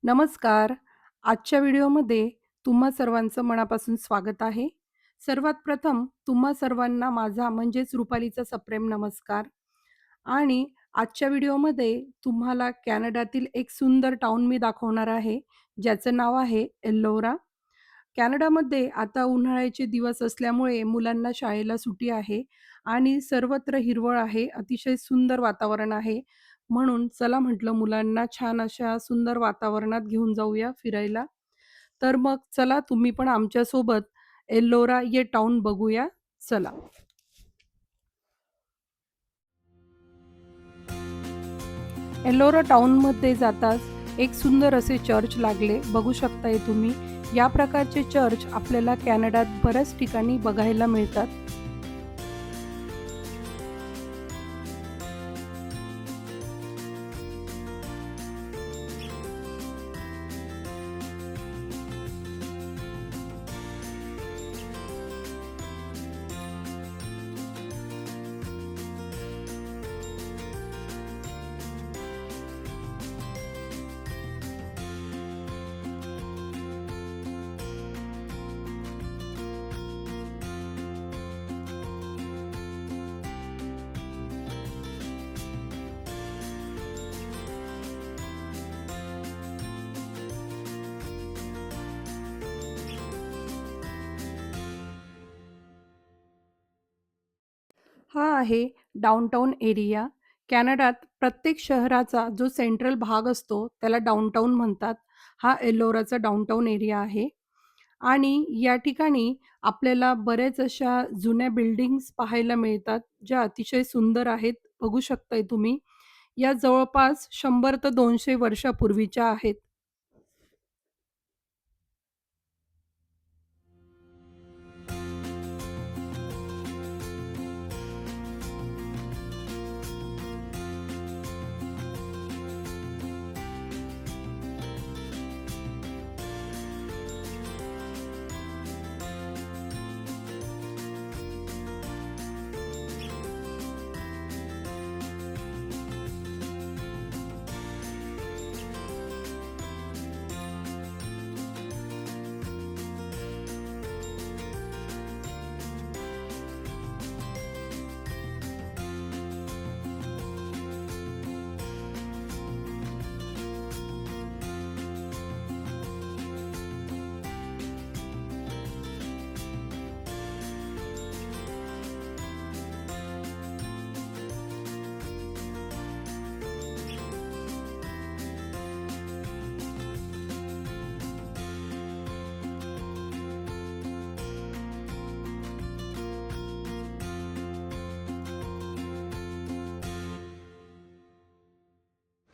नमस्कार. आजच्या व्हिडिओमध्ये तुम्हा सर्वांचं मनापासून स्वागत आहे. सर्वात प्रथम तुम्हा सर्वांना माझा म्हणजेच रुपालीचा सप्रेम नमस्कार. आणि आजच्या व्हिडिओमध्ये तुम्हाला कॅनडातील एक सुंदर टाउन मी दाखवणार आहे, ज्याचं नाव आहे एल्लोरा. कॅनडामध्ये आता उन्हाळ्याचे दिवस असल्यामुळे मुलांना शाळेला सुट्टी आहे आणि सर्वत्र हिरवळ आहे. अतिशय सुंदर वातावरण आहे. म्हणून चला म्हटलं मुलांना छान अशा सुंदर वातावरणात घेऊन जाऊया फिरायला. तर मग चला तुम्ही पण आमच्यासोबत एल्लोरा ये टाउन बघूया. चला. एल्लोरा टाउनमध्ये जाताच एक सुंदर असे चर्च लागले. बघू शकताय तुम्ही. या प्रकारचे चर्च आपल्याला कॅनडात बऱ्याच ठिकाणी बघायला मिळतात. हा आहे डाउनटाउन एरिया. कॅनडात प्रत्येक शहराचा जो सेंट्रल भाग असतो त्याला डाउनटाउन म्हणतात. हा एल्लोराचा डाउनटाउन एरिया आहे. आणि या ठिकाणी आपल्याला बऱ्याच अशा जुन्या बिल्डिंग्स पाहायला मिळतात, ज्या अतिशय सुंदर आहेत. बघू शकताय तुम्ही. या जवळपास 100 ते 200 वर्षापूर्वीच्या आहेत.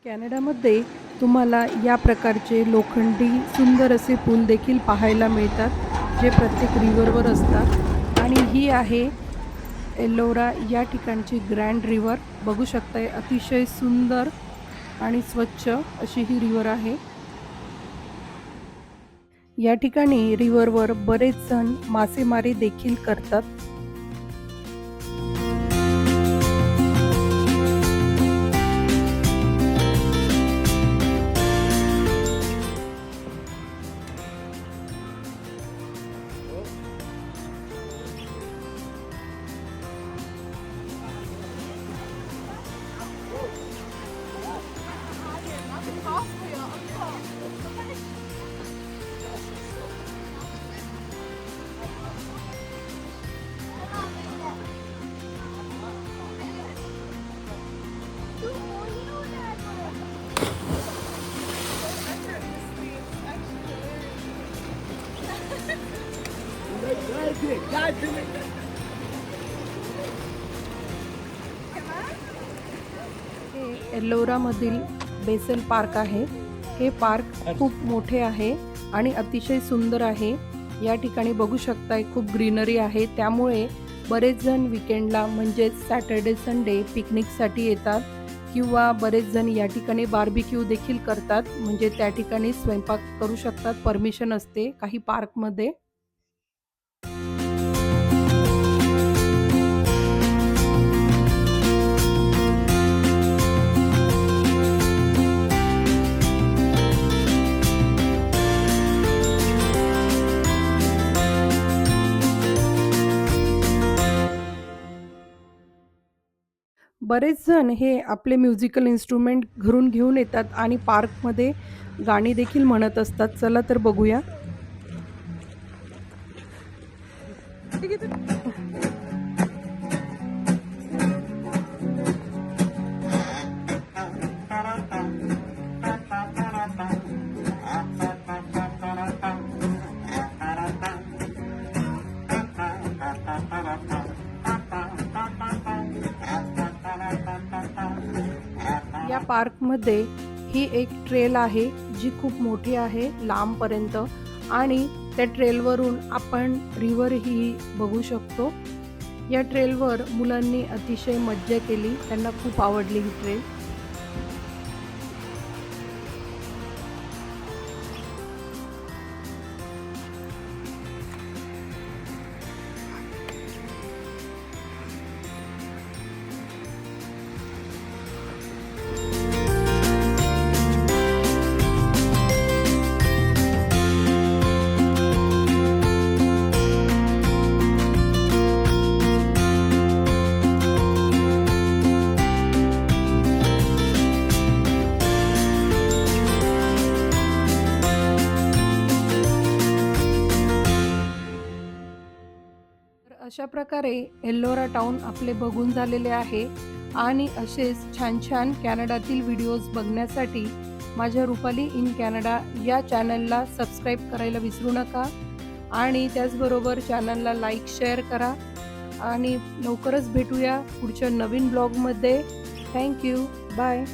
कॅनडामध्ये तुम्हाला या प्रकारचे लोखंडी सुंदर असे पूल देखील पाहायला मिळतात, जे प्रत्येक रिव्हरवर असतात. आणि ही आहे एल्लोरा या ठिकाणची ग्रँड रिव्हर. बघू शकताय अतिशय सुंदर आणि स्वच्छ अशी ही रिव्हर आहे. या ठिकाणी रिव्हरवर बरेच जण मासेमारी देखील करतात. हे एल्लोरामधील बेसल पार्क आहे. हे पार्क खूप मोठे आहे आणि अतिशय सुंदर आहे. या ठिकाणी बघू शकताय खूप ग्रीनरी आहे. त्यामुळे बरेच जण वीकेंडला म्हणजेच सॅटर्डे संडे पिकनिकसाठी येतात किंवा बरेच जण या ठिकाणी बार्बिक्यू देखील करतात. म्हणजे त्या ठिकाणी स्वयंपाक करू शकतात. परमिशन असते काही पार्कमध्ये. बरेच जण हे आपले म्युझिकल इन्स्ट्रुमेंट घरून घेऊन येतात आणि पार्कमध्ये गाणी देखील म्हणत असतात. चला तर बघूया. या पार्कमध्ये ही एक ट्रेल आहे, जी खूप मोठी आहे लांबपर्यंत आणि त्या ट्रेलवरून आपण रिव्हरही बघू शकतो. या ट्रेलवर मुलांनी अतिशय मज्जा केली. त्यांना खूप आवडली ही ट्रेल. तर अशा प्रकारे एल्लोरा टाउन आपले बघून झालेले आहे आणि असेच छान छान कॅनडातील व्हिडिओज बघण्यासाठी माझ्या रुपाली इन कॅनडा या चॅनलला सबस्क्राईब करायला विसरू नका आणि त्याचबरोबर चॅनलला लाईक शेअर करा आणि लवकरच भेटूया पुढच्या नवीन ब्लॉगमध्ये. थँक्यू. बाय.